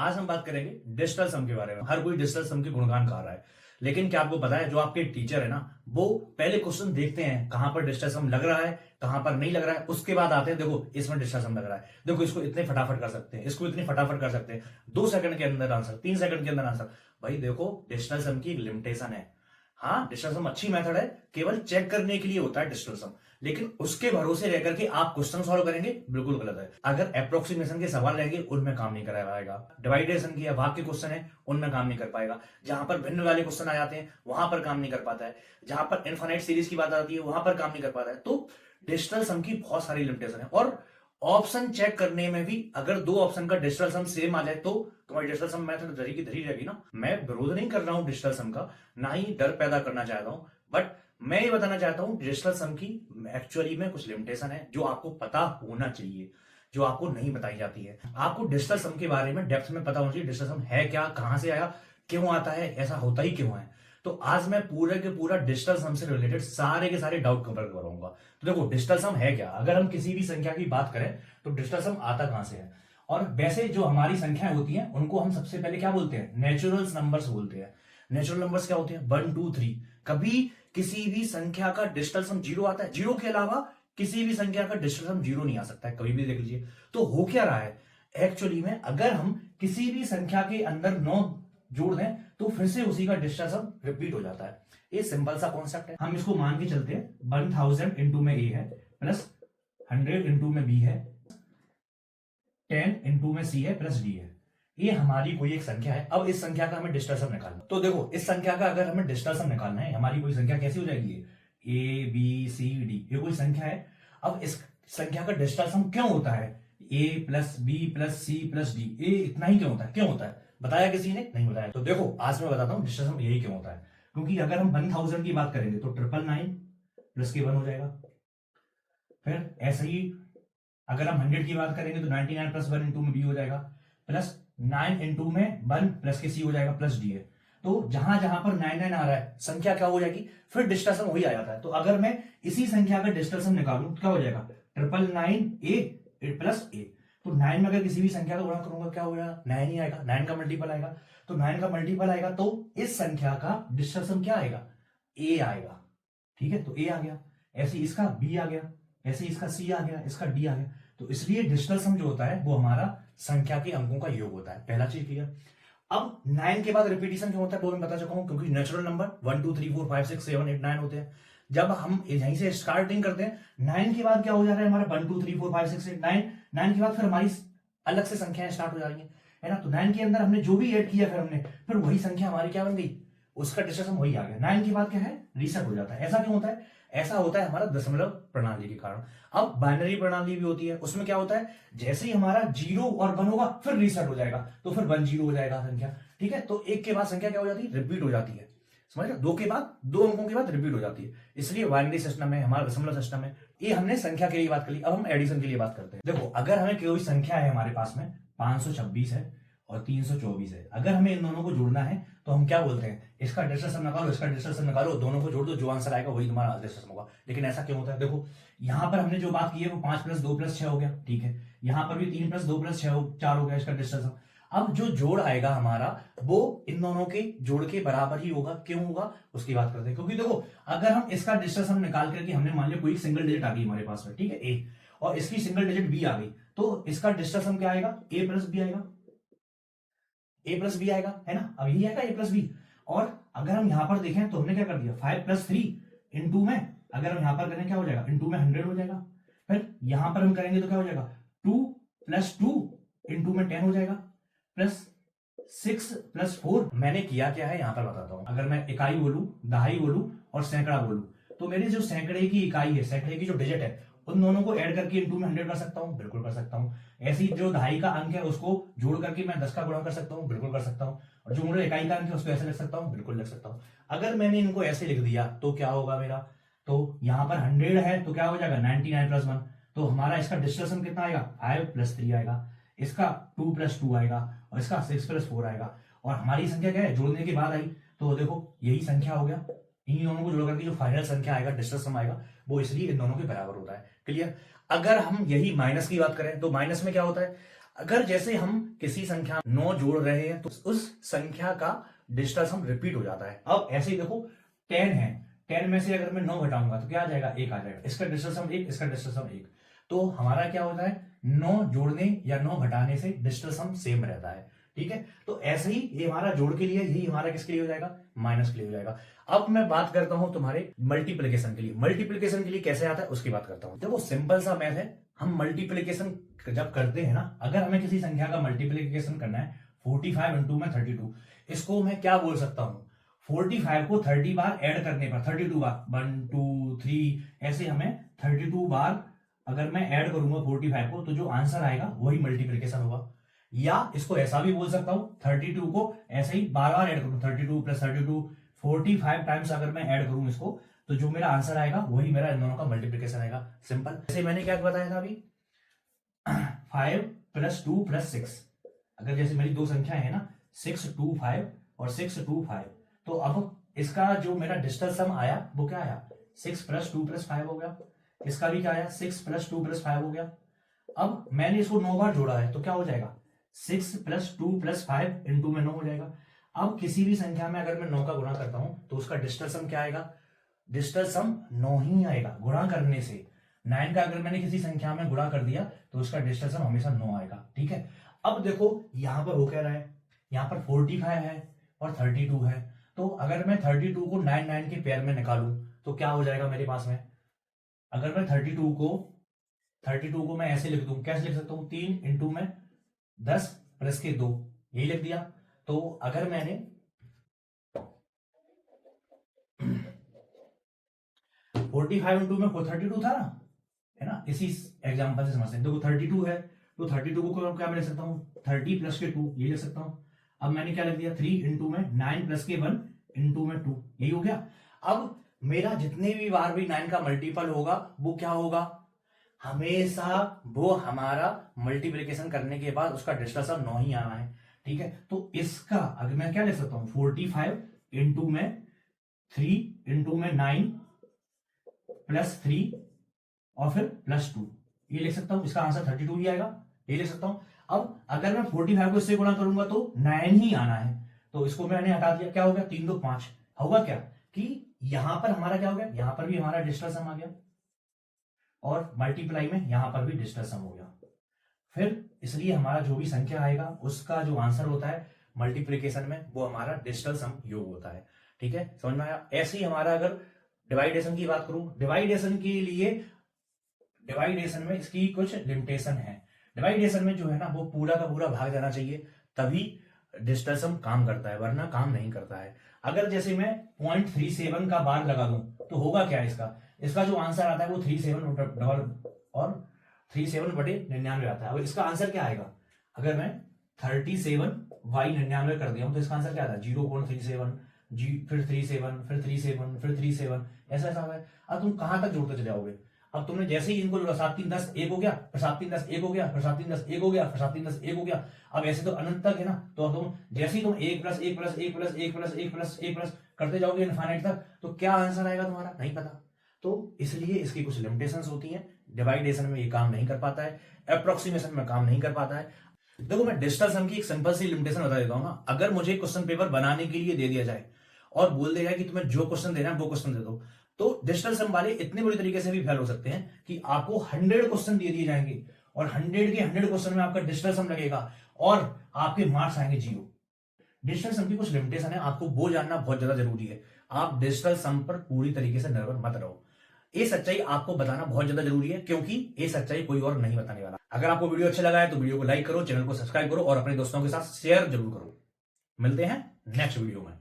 आज हम बात करेंगे डिजिटल सम के बारे में। हर कोई डिजिटल सम के गुणगान गा रहा है, लेकिन क्या आपको पता है जो आपके टीचर है ना, वो पहले क्वेश्चन देखते हैं कहां पर डिजिटल सम लग रहा है, कहां पर नहीं लग रहा है, उसके बाद आते हैं देखो इसमें डिजिटल सम लग रहा है, देखो इसको इतने फटाफट कर सकते हैं, इसको इतनी फटाफट कर सकते हैं, 2 सेकंड के अंदर आंसर, 3 सेकंड के अंदर आंसर। भाई देखो डिजिटल सम की एक लिमिटेशन है। हाँ, डिजिटल सम अच्छी मेथड है, केवल चेक करने के लिए होता है डिजिटल सम, लेकिन उसके भरोसे रहकर के आप क्वेश्चन सॉल्व करेंगे बिल्कुल गलत है। अगर अप्रोक्सीमेशन के सवाल रहेंगे उनमें काम नहीं करा पाएगा, डिवाइडेशन की या भाग के क्वेश्चन है उनमें काम नहीं कर पाएगा, जहां पर भिन्न वाले क्वेश्चन आ जाते हैं वहां पर काम नहीं कर पाता है, जहां पर इनफाइनाइट सीरीज की बात आती है वहां पर काम नहीं कर पाता है। तो डिजिटल सम की बहुत सारी लिमिटेशन है, और ऑप्शन चेक करने में भी अगर 2 ऑप्शन का डिजिटल सम सेम आ जाए तो तुम्हारी डिजिटल सम मेथड धरी की धरी रहेगी ना। मैं विरोध नहीं कर रहा हूं डिजिटल सम का, ना ही डर पैदा करना चाहता हूं, बट मैं ये बताना चाहता हूं डिजिटल सम की एक्चुअली में कुछ लिमिटेशन है जो आपको पता होना चाहिए, जो आपको नहीं बताई जाती है। आपको डिजिटल सम के बारे में डेप्थ में पता होना चाहिए, डिजिटल सम है क्या, कहां से आया, क्यों आता है, ऐसा होता ही क्यों है। तो आज मैं पूरे के पूरा डिजिटल सम से रिलेटेड सारे के सारे डाउट कवर करूंगा। तो देखो डिजिटल सम है क्या, अगर हम किसी भी संख्या की बात करें तो डिजिटल सम आता कहां से है। और वैसे जो हमारी संख्याएं होती हैं उनको हम सबसे पहले क्या बोलते हैं, नेचुरल नंबर्स बोलते हैं। नेचुरल नंबर्स क्या होते हैं, 1 2 3। कभी किसी भी संख्या का डिजिटल सम 0 आता है, 0 के अलावा किसी भी संख्या का डिजिटल सम 0 नहीं आ सकता है, कभी भी देख लीजिए। तो हो क्या रहा है एक्चुअली में, अगर हम किसी भी संख्या के अंदर 9 जोड़ दें तो फिर से उसी का डिजिटल सम रिपीट हो जाता है। ये सिंपल सा कॉन्सेप्ट है, हम इसको मान के चलते हैं 1000 इंटू में ए है, प्लस 100 इंटू में बी है, 10 इंटू में सी है, प्लस डी है। ये हमारी कोई एक संख्या है। अब इस संख्या का हमें डिजिटल सम निकालना, तो देखो इस संख्या का अगर हमें डिजिटल सम निकालना है, हमारी कोई संख्या कैसी हो जाएगी, ए बी सी डी, ये कोई संख्या है। अब इस संख्या का डिजिटल सम क्यों होता है, a plus b plus c plus d, ये इतना ही क्यों होता है, क्यों होता है, बताया किसी ने, नहीं बताया। तो देखो आज मैं बताता हूं डिजिटल सम यही क्यों होता है, क्योंकि अगर हम 1000 की बात करेंगे तो 999 प्लस के 1 हो जाएगा। फिर ऐसे ही अगर हम 100 की बात करेंगे तो 99 प्लस 1 इंटू में बी हो जाएगा, प्लस 9 इंटू में 1 प्लस के सी हो जाएगा, प्लस डी है। तो जहां जहां पर 99 आ रहा है संख्या क्या हो जाएगी, फिर डिजिटल सम वही आ जाता है। तो अगर मैं इसी संख्या का डिजिटल सम निकालूं तो क्या हो जाएगा, 999 ए प्लस ए। तो 9 में अगर किसी भी संख्या का गुणा करूंगा क्या हो जाएगा, 9 ही आएगा, 9 का मल्टीपल आएगा। तो 9 का मल्टीपल आएगा तो इस संख्या का डिजिटल सम क्या आएगा, ए आएगा। ठीक है, तो ए आ गया, ऐसे इसका बी आ गया, ऐसे इसका सी आ गया, इसका डी आ गया। तो इसलिए डिजिटल सम जो होता है वो हमारा संख्या के अंकों का योग होता है। पहला चीज क्लियर। अब 9 के बाद रिपीटिशन क्यों होता है वो मैं बता चुका हूं, क्योंकि नेचुरल नंबर 1 2 3 4 5 6 7 8 9 होते हैं। जब हम यहीं से स्टार्टिंग करते हैं 9 के बाद क्या हो जा रहा है हमारा 1 2 3 4 5 6 8 9, 9 के बाद फिर हमारी अलग से संख्याएं स्टार्ट हो जा रही है ना। तो 9 के अंदर हमने जो भी ऐड किया फिर वही संख्या हमारी क्या बन गई, उसका डिजिटल सम वही आ गया। 9 के बाद क्या है, रीसेट हो जाता है। ऐसा क्यों होता है, ऐसा होता है हमारा दशमलव प्रणाली के कारण। अब बाइनरी प्रणाली भी होती है, उसमें क्या होता है, जैसे ही हमारा 0 और 1 होगा फिर रीसेट हो जाएगा, तो फिर 1 0 हो जाएगा संख्या। ठीक है, तो 1 के बाद संख्या क्या हो जाती है, रिपीट हो जाती है, समझ रहे, 2 के बाद 2 अंकों के बाद रिपीट हो जाती है। इसलिए बाइनरी सिस्टम है, हमारा दशमलव सिस्टम है। ये हमने संख्या के लिए बात कर ली। अब हम एडिशन के लिए बात करते हैं। देखो अगर हमें कोई संख्या है हमारे पास में 526 है और 324 है, अगर हमें इन दोनों को जोड़ना है तो हम क्या बोलते हैं, इसका डिजिटल सम निकालो, इसका डिजिटल सम निकालो, दोनों को जोड़ दो, जो आंसर आएगा वही तुम्हारा डिजिटल सम होगा। लेकिन ऐसा क्यों होता है, देखो यहां पर हमने जो बात की है वो 5 प्लस 2 प्लस 6 हो गया। ठीक है, यहां पर भी 3 प्लस 2 प्लस 4 हो गया इसका डिजिटल सम। अब जो जोड़ आएगा हमारा वो इन दोनों के जोड़ के बराबर ही होगा। क्यों होगा उसकी बात करते हैं, क्योंकि देखो अगर हम इसका डिजिटल सम निकाल करके हमने मान लिया कोई सिंगल डिजिट आ गई हमारे पास में, ठीक है, ए, और इसकी सिंगल डिजिट बी आ गई, तो इसका डिजिटल सम क्या आएगा, ए प्लस बी आएगा, ए प्लस बी आएगा, है ना। अब यही आएगा ए प्लस बी। और अगर हम यहां पर देखें तो हमने क्या कर दिया, 5 प्लस 3 इंटू में, अगर हम यहां पर करें क्या हो जाएगा, इंटू में 100 हो जाएगा। फिर यहां पर हम करेंगे तो क्या हो जाएगा, 2 प्लस 2 इंटू में 10 हो जाएगा, प्लस 6 प्लस 4। मैंने किया क्या है यहां पर बताता हूं। अगर मैं इकाई बोलूं, दहाई बोलूं और सैकड़ा बोलूं, तो मेरी जो सैकड़े की इकाई है, सैकड़े की जो डिजिट है, उन दोनों को ऐड करके इंटू में 100 कर सकता हूं, बिल्कुल कर सकता हूं। ऐसी जो दहाई का अंक है उसको जोड़ करके मैं 10 का गुणा कर सकता हूं, बिल्कुल कर सकता हूं। और जो मेरे इकाई का अंक है उसको ऐसे लिख सकता हूं, बिल्कुल लिख सकता हूं। अगर मैंने इनको ऐसे लिख दिया तो क्या होगा मेरा, तो यहां पर 100 है तो क्या हो जाएगा 99 प्लस 1। तो हमारा इसका डिजिटल सम कितना आएगा, 5 प्लस 3 आएगा, इसका 2 प्लस 2 आएगा, और इसका 6 प्लस 4 आएगा। और हमारी संख्या क्या है, जोड़ने के बाद आई, तो देखो यही संख्या हो गया। इन दोनों को जोड़ करके जो फाइनल संख्या आएगा, डिजिटल सम आएगा, वो इसलिए इन दोनों के बराबर होता है। क्लियर। अगर हम यही माइनस की बात करें तो माइनस में क्या होता है, अगर जैसे हम किसी संख्या 9 जोड़ रहे हैं तो उस संख्या का डिजिटल सम रिपीट हो जाता है। अब ऐसे ही देखो 10 है, 10 में से अगर मैं 9 घटाऊंगा तो क्या आ जाएगा, 1 आ जाएगा। इसका डिजिटल सम 1, इसका डिजिटल सम 1। तो हमारा क्या होता है, 9 जोड़ने या 9 घटाने से डिजिटल सम सेम रहता है। ठीक है, तो ऐसे ही ये हमारा जोड़ के लिए, यही हमारा किसके लिए हो जाएगा, माइनस के लिए हो जाएगा। अब मैं बात करता हूं तुम्हारे मल्टीप्लीकेशन के लिए। मल्टीप्लीकेशन के लिए कैसे आता है उसकी बात करता हूं। देखो सिंपल सा मैथ है, हम मल्टीप्लीकेशन जब करते हैं ना, अगर हमें किसी संख्या का मल्टीप्लीकेशन करना है 45 इंटू में 32, इसको मैं क्या बोल सकता हूं, 45 को 30 बार ऐड करने पर, 32 बार 1 2 3 ऐसे हमें 32 बार अगर मैं ऐड करूंगा 45 को, तो जो आंसर आएगा वही मल्टीप्लीकेशन होगा। या इसको ऐसा भी बोल सकता हूं, 32 को ऐसे ही बार बार ऐड करूं, 32 प्लस 32 45 टाइम्स अगर मैं ऐड करूं इसको, तो जो मेरा आंसर आएगा वही मेरा इन दोनों का मल्टीप्लीकेशन आएगा। सिंपल। जैसे मैंने क्या बताया था अभी, 5 प्लस 2 प्लस 6, अगर जैसे मेरी दो संख्या है ना 6 2 5 और 6 2 5, तो अब इसका जो मेरा डिजिटल सम आया वो क्या आया, 6 प्लस 2 प्लस 5 हो गया। इसका भी क्या आया, 6 प्लस 2 प्लस 5 हो गया। अब मैंने इसको 9 बार जोड़ा है तो क्या हो जाएगा, 6 प्लस 2 प्लस 5 इंटू में 9 हो जाएगा। अब किसी भी संख्या में अगर मैं 9 का गुणा करता हूं तो उसका डिजिटल सम क्या आएगा, डिजिटल सम 9 ही आएगा गुणा करने से। 9 का अगर मैंने किसी संख्या में गुणा कर दिया तो उसका डिजिटल सम हमेशा 9 आएगा। ठीक है, अब देखो यहां पर वो कह रहा है, यहां पर 45 है और 32 है, तो अगर मैं 32 को 9 9 के पेयर में निकालूं तो क्या हो जाएगा मेरे पास में, अगर मैं 32 को मैं ऐसे लिख दूं, कैसे लिख सकता हूं, 3 इंटू में 10 प्लस के 2, यही लिख दिया। तो अगर मैंने 45 इंटू में 32 था ना, है ना, इसी एग्जांपल से समझते हैं। देखो 32 है तो 32 को क्या मैं लिख सकता हूं, 30 प्लस के 2, ये लिख सकता हूं। अब मैंने क्या लिख दिया, 3 इंटू में 9 प्लस के 1 इंटू में 2, यही हो गया। अब मेरा जितने भी बार भी 9 का मल्टीपल होगा वो क्या होगा, हमेशा वो हमारा मल्टीप्लिकेशन करने के बाद उसका डिजिटल सम 9 ही आना है। ठीक है, तो इसका अगर मैं क्या लिख सकता हूं, 45 इंटू में 3 इंटू में 9 प्लस 3 और फिर प्लस 2, ये लिख सकता हूं। इसका आंसर 32 ही आएगा, ये लिख सकता हूं। अब अगर मैं 45 को इससे गुणा करूंगा तो 9 ही आना है, तो इसको मैंने हटा दिया, क्या हो गया, 3 2 5 होगा। क्या कि यहां पर हमारा क्या हो गया, यहां पर भी हमारा डिजिटल सम आ गया और मल्टीप्लाई में यहां पर भी डिजिटल सम हो गया। फिर इसलिए हमारा जो भी संख्या आएगा उसका जो आंसर होता है मल्टीप्लिकेशन में वो हमारा डिजिटल सम योग होता है। ठीक है, समझ में आया। ऐसे ही हमारा अगर डिवाइडेशन की बात करूं, डिवाइडेशन के लिए, डिवाइडेशन में इसकी कुछ लिमिटेशन है। डिवाइडेशन में जो है ना वो पूरा का पूरा भाग जाना चाहिए, तभी डिजिटल सम काम करता है, वरना काम नहीं करता है। अगर जैसे मैं 0.37 का बार लगा दूं तो होगा क्या, इसका जो आंसर आता है वो 37 डबल और 37/99 आता है। अब इसका आंसर क्या आएगा, अगर मैं 37/99 कर दिया हूं तो इसका आंसर क्या आता है, 0.37 फिर 37 फिर 37 फिर 37, ऐसा ऐसा है। अब तुम कहां तक जोड़ते चले जाओगे। अब तुमने जैसे ही इनको जोड़ा, 7 3 10 1 हो गया, फिर 7 3 10 1 हो गया, फिर 7 3 10 1 हो गया, फिर 7 3 10 1 हो गया। अब ऐसे तो अनंत तक है ना, तो अब तुम जैसे ही तुम 1 plus 1 plus 1 plus 1 plus 1 plus 1 plus करते जाओगे इनफाइनाइट तक, तो क्या आंसर आएगा तुम्हारा नहीं पता। तो इसलिए इसकी कुछ लिमिटेशंस होती हैं। डिवाइडेशन में ये काम नहीं कर पाता है, अप्रोक्सीमेशन में काम नहीं कर पाता है। देखो मैं डिजिटल सम की एक सिंपल सी लिमिटेशन बता देता हूं ना। अगर मुझे क्वेश्चन पेपर बनाने के लिए दे दिया जाए और बोल दिया जाए कि तुम्हें जो क्वेश्चन देना है वो क्वेश्चन दे दो, तो डिजिटल सम वाले इतने बुरी तरीके से भी फेल हो सकते हैं कि आपको 100 क्वेश्चन दे दिए जाएंगे और 100 के 100 क्वेश्चन में आपका डिजिटल सम लगेगा और आपके मार्क्स आएंगे 0। डिजिटल सम की कुछ लिमिटेशन है, आपको वो जानना बहुत ज्यादा जरूरी है। आप डिजिटल सम पर पूरी तरीके से निर्भर मत रहो। ये सच्चाई आपको बताना बहुत ज्यादा जरूरी है, क्योंकि ये सच्चाई कोई और नहीं बताने वाला। अगर आपको वीडियो अच्छा लगा है तो वीडियो को लाइक करो, चैनल को सब्सक्राइब करो और अपने दोस्तों के साथ शेयर जरूर करो। मिलते हैं नेक्स्ट वीडियो में।